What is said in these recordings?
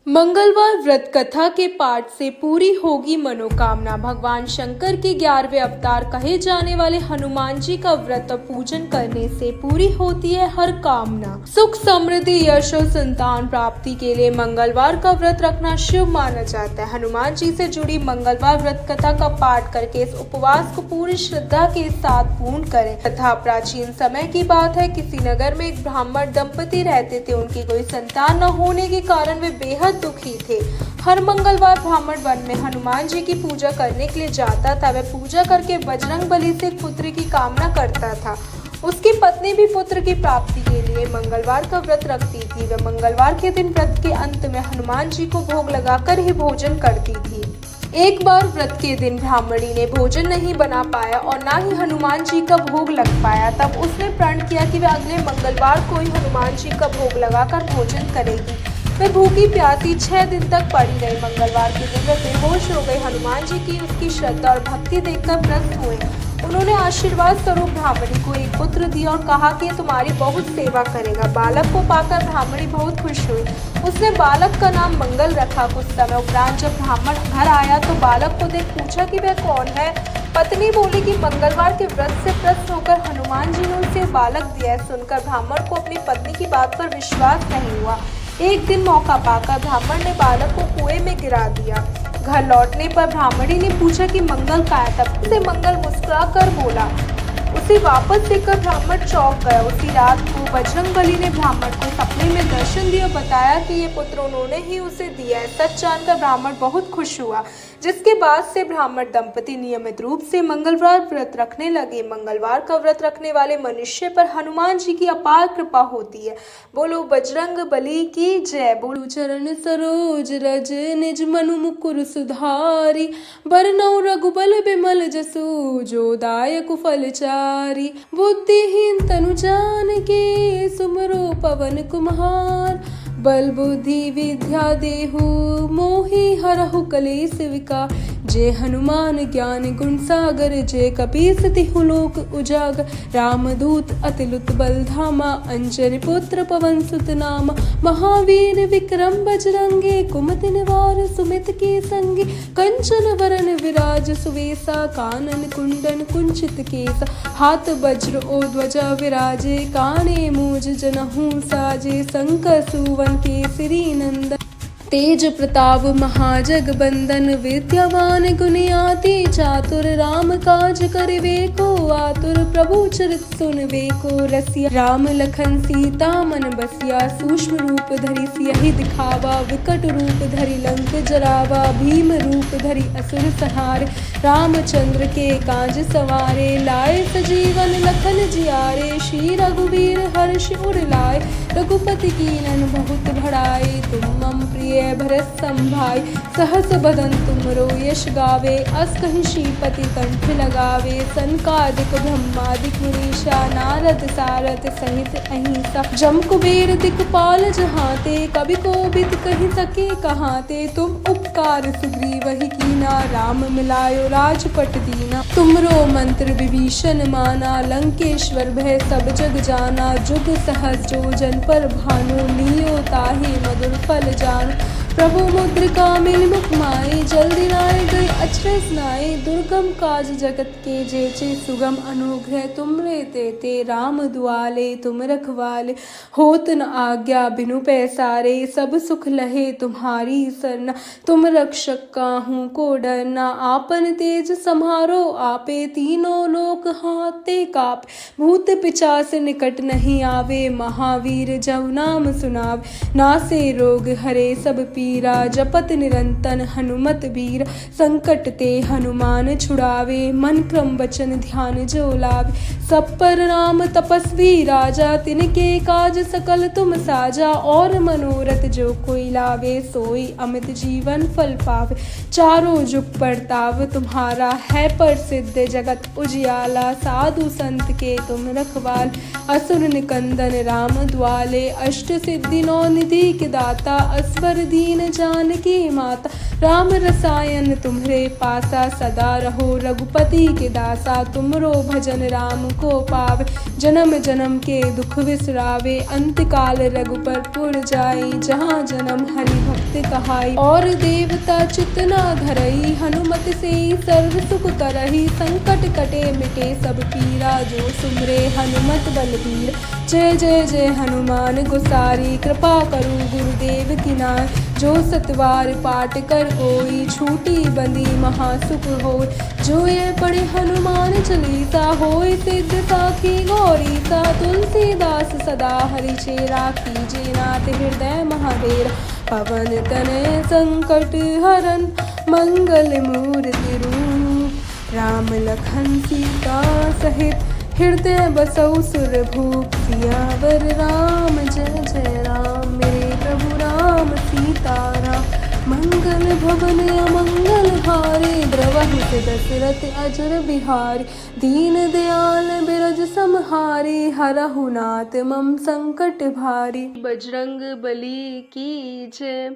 मंगलवार व्रत कथा के पाठ से पूरी होगी मनोकामना। भगवान शंकर के 11वें अवतार कहे जाने वाले हनुमान जी का व्रत पूजन करने से पूरी होती है हर कामना। सुख समृद्धि यश और संतान प्राप्ति के लिए मंगलवार का व्रत रखना शुभ माना जाता है। हनुमान जी से जुड़ी मंगलवार व्रत कथा का पाठ करके इस उपवास को पूरी श्रद्धा के साथ पूर्ण करें। तथा प्राचीन समय की बात है, किसी नगर में एक ब्राह्मण दंपति रहते थे। उनकी कोई संतान न होने के कारण वे बेहद दुखी थे। हर मंगलवार ब्राह्मण वन में हनुमान जी की पूजा करने के लिए जाता था। वह पूजा करके बजरंग बली से पुत्र की कामना करता था। उसकी पत्नी भी पुत्र की प्राप्ति के लिए मंगलवार का व्रत रखती थी। वह मंगलवार के दिन व्रत के अंत में हनुमान जी को भोग लगाकर ही भोजन करती थी। एक बार व्रत के दिन ब्राह्मणी ने भोजन नहीं बना पाया और ना ही हनुमान जी का भोग लग पाया। तब उसने प्रण किया कि वह अगले मंगलवार को ही हनुमान जी का भोग लगाकर भोजन करेगी। वह भूखी प्यासी 6 दिन तक पड़ी रही। मंगलवार के दिन वह बेहोश हो गई। हनुमान जी की उसकी श्रद्धा और भक्ति देखकर प्रसन्न हुए। उन्होंने आशीर्वाद स्वरूप ब्राह्मणी को एक पुत्र दिया और कहा कि तुम्हारी बहुत सेवा करेगा। बालक को पाकर ब्राह्मणी बहुत खुश हुई। उसने बालक का नाम मंगल रखा। कुछ समय उपरांत जब ब्राह्मण घर आया तो बालक को देख पूछा कि वह कौन है। पत्नी बोली कि मंगलवार के व्रत से प्रसन्न होकर हनुमान जी ने उसे बालक दिया। सुनकर ब्राह्मण को अपनी पत्नी की बात पर विश्वास नहीं हुआ। एक दिन मौका पाकर ब्राह्मण ने बालक को कुएं में गिरा दिया। घर लौटने पर ब्राह्मणी ने पूछा कि मंगल कहाँ है। तब से मंगल मुस्कुराकर बोला। उसे वापस देकर ब्राह्मण चौंक गया। उसी रात को बजरंग बली ने ब्राह्मण को सपने में दर्शन दिया। बताया कि ये पुत्र उन्होंने ही उसे दिया है। सच जानकर ब्राह्मण बहुत खुश हुआ, जिसके बाद से ब्राह्मण दंपति नियमित रूप से मंगलवार व्रत रखने लगे। मंगलवार का व्रत रखने वाले मनुष्य पर हनुमान जी की अपार कृपा होती है। बोलो बजरंग बली की जय। बोलो चरण सरोज रज निज मनु मुकुर सुधारी, बरनउँ रघुबल बिमल जसु जो दायक फल चारी। बुद्धिहीन तनु जानिके सुमरो पवन कुम्हार, बल बुद्धि विद्या देहु मोहि हरहु कलेस विकार। जय हनुमान ज्ञान गुण सागर, जय कपीस तिहु लोक उजागर। रामदूत अतिलुत बल धामा, अंजनी पुत्र पवन सुत नामा। महावीर विक्रम बजरंगे, कुमति निवार सुमित के संगे। कंचन वरन विराज सुवेसा, कानन कुंडन कुंचित केसा। हाथ वज्र ओ ध्वजा विराजे, काने मूज जनेऊ साजे। शंकर सुवन केसरी नंदन, तेज प्रताप महाजगबंदन। विद्यावान गुणियाति चातुर, राम काज करिबे को आतुर। प्रभु चरित सुनबे को रसिया, राम लखन सीता मन बसिया। सूक्ष्म रूप धरि सियहि दिखावा, विकट रूप धरि लंक जरावा। भीम रूप धरि असुर संहारे, रामचंद्र के काज सवारे। लाए सजीवन लखन जियारे, श्री रघुवीर हर्ष उर लाए। रघुपति कीनन बहुत भड़ाई, तुम मम प्रिय भरत संभाई। सहस बदन तुमरो यश गावे, अस कहि श्रीपति कंठ लगावे। सनकादिक ब्रह्मादिक मुनीषा, नारद सारद सहित अहिंसा। जम कुबेर दिक्पाल जहाते, कवि कोविद कहि सके कहाते। तुम उपकार सुग्रीवहि कीना, राम मिलायो राजपट दीना। तुमरो मंत्र विभीषण माना, लंकेश्वर भय सब जग जाना। जुग सहज जो जन पर भानु, लियो ताहि मधुर फल जानु। प्रभु मुद्रिका मिल मुख माई, जल्दी लाए गई अचरज नाई। दुर्गम काज जगत के जेचे, सुगम अनुग्रह तुमरे तेते। राम दुआले तुम रखवाले, होत न आज्ञा बिनु पैसारे। सब सुख लहे तुम्हारी सरना, तुम रक्षक काहू को डरना। आपन तेज सम्हारो आपे, तीनों लोक हाथे कापे। भूत पिशाच निकट नहीं आवे, महावीर जब नाम सुनावे। नासे रोग हरे सब पीरा, जपत निरंतर हनुमत बीर। संकट ते हनुमान छुड़ावे, मन क्रम वचन ध्यान जो लावे। सब पर राम तपस्वी राजा, तिनके काज सकल तुम साजा। और मनोरथ जो कोई लावे, सोई अमित जीवन फल पावे। चारों जुग परताव तुम्हारा, है प्रसिद्ध जगत उजियाला। साधु संत के तुम रखवाल, असुर निकंदन राम द्वाले। अष्ट सिद्धि नौ निधि के दाता, असवर दीन जानकी माता। राम रसायन तुम्हरे पासा, सदा रहो रघुपति के दासा। तुमरो भजन राम को पावे, जन्म जन्म के दुख विसरावे। अंत काल रघुपर पुर जाई, जहाँ जन्म हरि भक्त कहाई। और देवता चित न धरई, हनुमत से सर्व सुख करही। संकट कटे मिटे सब पीरा, जो सुमरे हनुमत बलबीर। जय जय जय हनुमान गोसारी, कृपा करु गुरुदेव की नाय। जो सतवार पाठ कर कोई, छूटी बंदी महासुख होय। जो ये पढ़े हनुमान चालीसा, होय सिद्ध साखी गौरी सा। तुलसीदास सदा हरिचेरा, कीजे नाथ हृदय महाडेरा। पवन तनय संकट हरन, मंगल मूर्ति रूप। राम लखन सीता सहित, हृदय बसौ सुरभूप। सियावर राम जय जय राम, मेरे प्रभु राम सीताराम। मंगल भवन अमंगल हारे, द्रवहु दशरथ अजर बिहारी। दीन दयाल बिरज समहारी, हरहु नाथ मम संकट भारी। बजरंग बली की जय,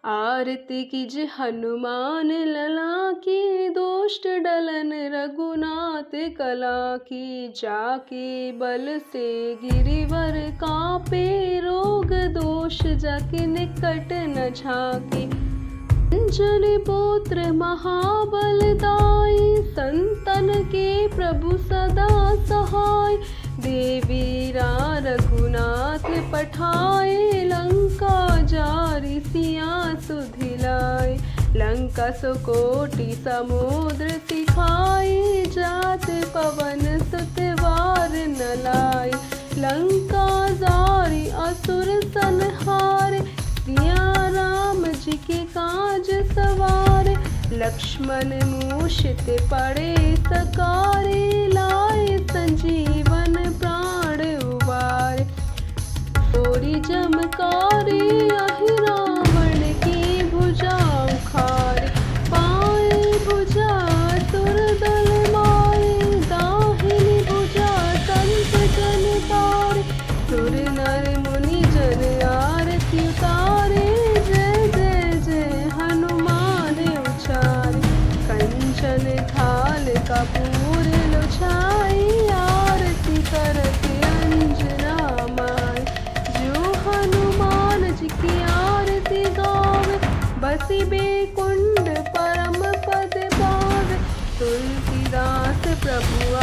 आरती कीज हनुमान लला की। दुष्ट डलन रघुनाथ कला की, जाके बल से गिरिवर कापे। रोग दोष जाके निकट न झाके। अंजनी पुत्र महाबल दाई, संतन के प्रभु सदा सहाय। देवीरा रघुनाथ पठाए, लंका जारी सिया सुधिलाए। लंका सुकोटि समुद्र सिखाई, जात पवन सुत वार न लाए। लंका जारी असुर संहारे, सिया राम जी के काज सवारे। लक्ष्मण मूषित पड़े सकारे, लाए संजीवन प्राण उबारे। तोरी जमकारी, अहि रावण की भुजा उखारे। पाए भुजा असुर दल मारे, दाहिनी भुजा संत जन तारे। सुर नर मुनि जन आरती उतारे, जय जय जय हनुमान उचारे। कंचन थाल कपूर लुछाई, आरती करत अंजना माई। जो हनुमान जी की आरती गावे, बसी बेकुंड परम पद पावे। तुलसीदास प्रभु